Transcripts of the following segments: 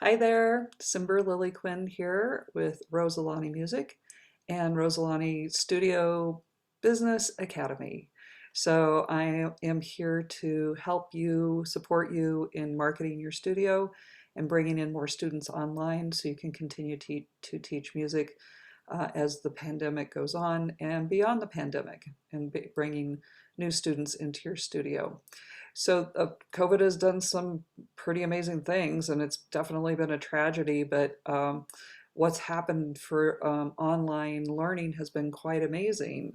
Hi there, Simber Lily Quinn here with Rosalani Music and Rosalani Studio Business Academy. So I am here to help you, support you in marketing your studio and bringing in more students online so you can continue to teach music as the pandemic goes on and beyond the pandemic and bringing new students into your studio. So COVID has done some pretty amazing things, and it's definitely been a tragedy. But what's happened for online learning has been quite amazing.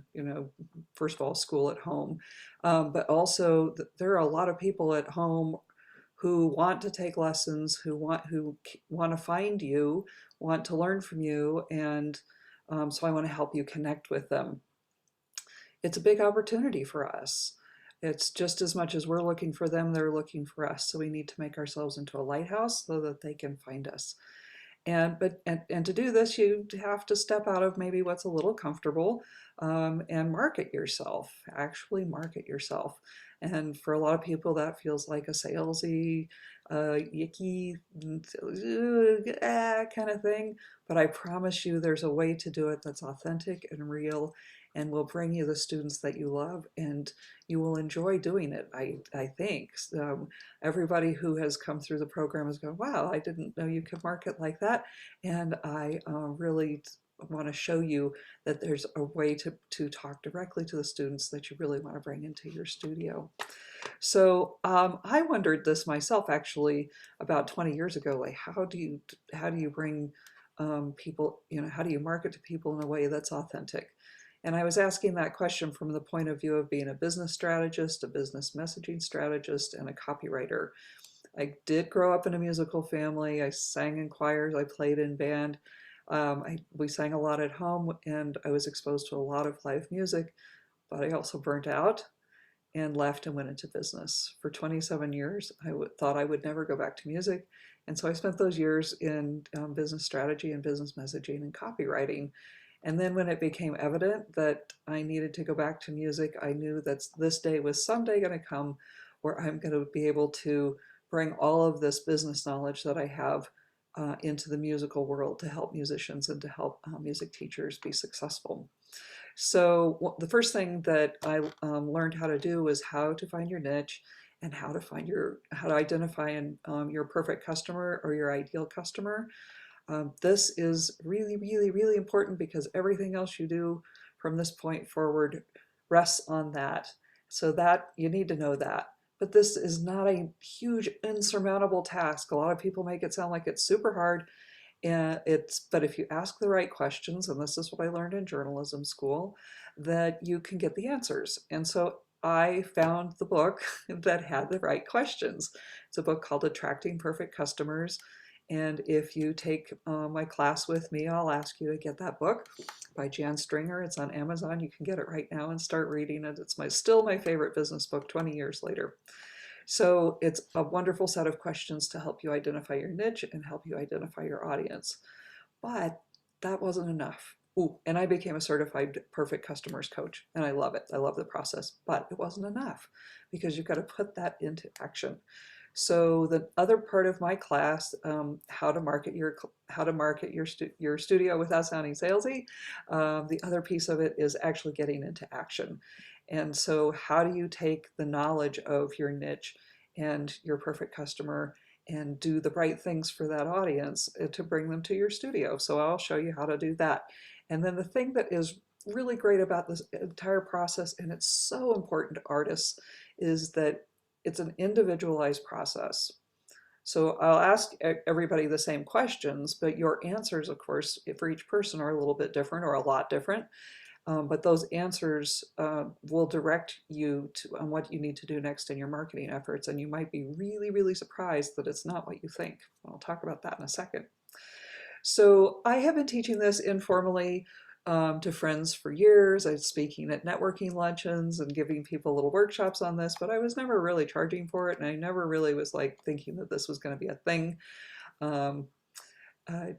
First of all, school at home, but also there are a lot of people at home who want to take lessons, who want to find you, want to learn from you, and so I want to help you connect with them. It's a big opportunity for us. It's just as much as we're looking for them, they're looking for us. So we need to make ourselves into a lighthouse so that they can find us. And to do this, you have to step out of maybe what's a little comfortable and market yourself. Actually, market yourself. And for a lot of people, that feels like a salesy, yicky, kind of thing. But I promise you, there's a way to do it that's authentic and real, and will bring you the students that you love, and you will enjoy doing it. I think. Everybody who has come through the program has gone, wow, I didn't know you could market like that. And I really want to show you that there's a way to talk directly to the students that you really want to bring into your studio. So I wondered this myself actually about 20 years ago, like how do you bring people, how do you market to people in a way that's authentic? And I was asking that question from the point of view of being a business strategist, a business messaging strategist, and a copywriter. I did grow up in a musical family. I sang in choirs. I played in band. We sang a lot at home, and I was exposed to a lot of live music, but I also burnt out and left and went into business. For 27 years, thought I would never go back to music. And so I spent those years in business strategy and business messaging and copywriting. And then when it became evident that I needed to go back to music, I knew that this day was someday going to come where I'm going to be able to bring all of this business knowledge that I have into the musical world to help musicians and to help music teachers be successful. So the first thing that I learned how to do was how to find your niche and how to identify your perfect customer or your ideal customer. This is really, really, really important because everything else you do from this point forward rests on that. So that you need to know that. But this is not a huge insurmountable task. A lot of people make it sound like it's super hard, and but if you ask the right questions, and this is what I learned in journalism school, that you can get the answers. And so I found the book that had the right questions. It's a book called Attracting Perfect Customers. And if you take my class with me, I'll ask you to get that book by Jan Stringer. It's on Amazon. You can get it right now and start reading it. It's still my favorite business book 20 years later. So it's a wonderful set of questions to help you identify your niche and help you identify your audience. But that wasn't enough. Ooh, and I became a certified perfect customers coach, and I love it. I love the process, but it wasn't enough because you've got to put that into action. So the other part of my class, how to market your studio without sounding salesy. The other piece of it is actually getting into action. And so how do you take the knowledge of your niche and your perfect customer and do the right things for that audience to bring them to your studio? So I'll show you how to do that. And then the thing that is really great about this entire process, and it's so important to artists, is that it's an individualized process. So I'll ask everybody the same questions, but your answers, of course, for each person are a little bit different or a lot different. But those answers will direct you on what you need to do next in your marketing efforts. And you might be really, really surprised that it's not what you think. I'll talk about that in a second. So I have been teaching this informally to friends for years. I was speaking at networking luncheons and giving people little workshops on this, but I was never really charging for it. And I never really was like thinking that this was going to be a thing um,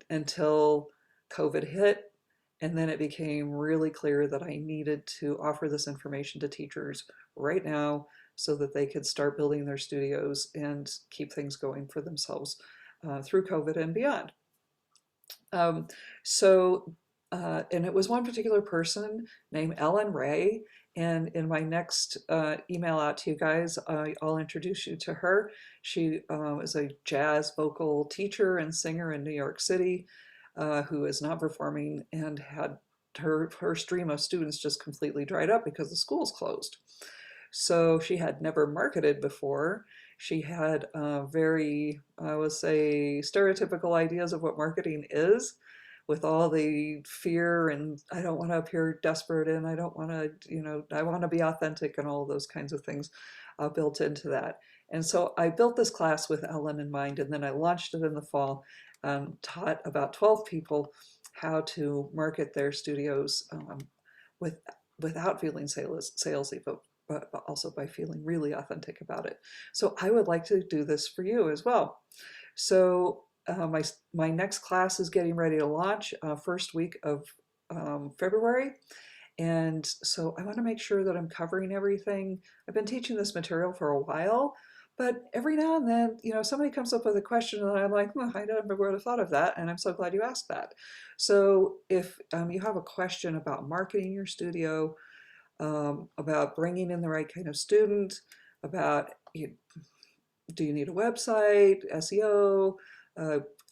until COVID hit. And then it became really clear that I needed to offer this information to teachers right now so that they could start building their studios and keep things going for themselves through COVID and beyond. Um, so, and it was one particular person named Ellen Ray. And in my next email out to you guys, I'll introduce you to her. She is a jazz vocal teacher and singer in New York City who is not performing and had her stream of students just completely dried up because the school's closed. So she had never marketed before. She had very, I would say, stereotypical ideas of what marketing is, with all the fear and I don't want to appear desperate and I don't want to, I want to be authentic and all those kinds of things built into that. And so I built this class with Ellen in mind, and then I launched it in the fall, taught about 12 people how to market their studios with without feeling salesy, but also by feeling really authentic about it. So I would like to do this for you as well. So my next class is getting ready to launch first week of February. And so I want to make sure that I'm covering everything. I've been teaching this material for a while, but every now and then, somebody comes up with a question and I'm like, I never would have thought of that. And I'm so glad you asked that. So if you have a question about marketing your studio, about bringing in the right kind of student, about do you need a website, SEO,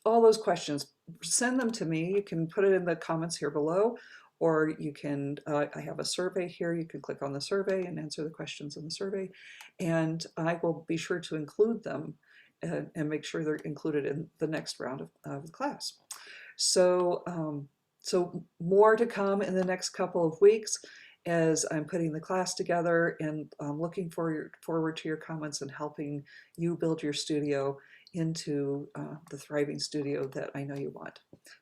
all those questions, send them to me. You can put it in the comments here below, or you can, I have a survey here. You can click on the survey and answer the questions in the survey, and I will be sure to include them and make sure they're included in the next round of the class. So, so more to come in the next couple of weeks as I'm putting the class together, and looking forward to your comments and helping you build your studio into the thriving studio that I know you want.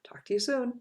Talk to you soon.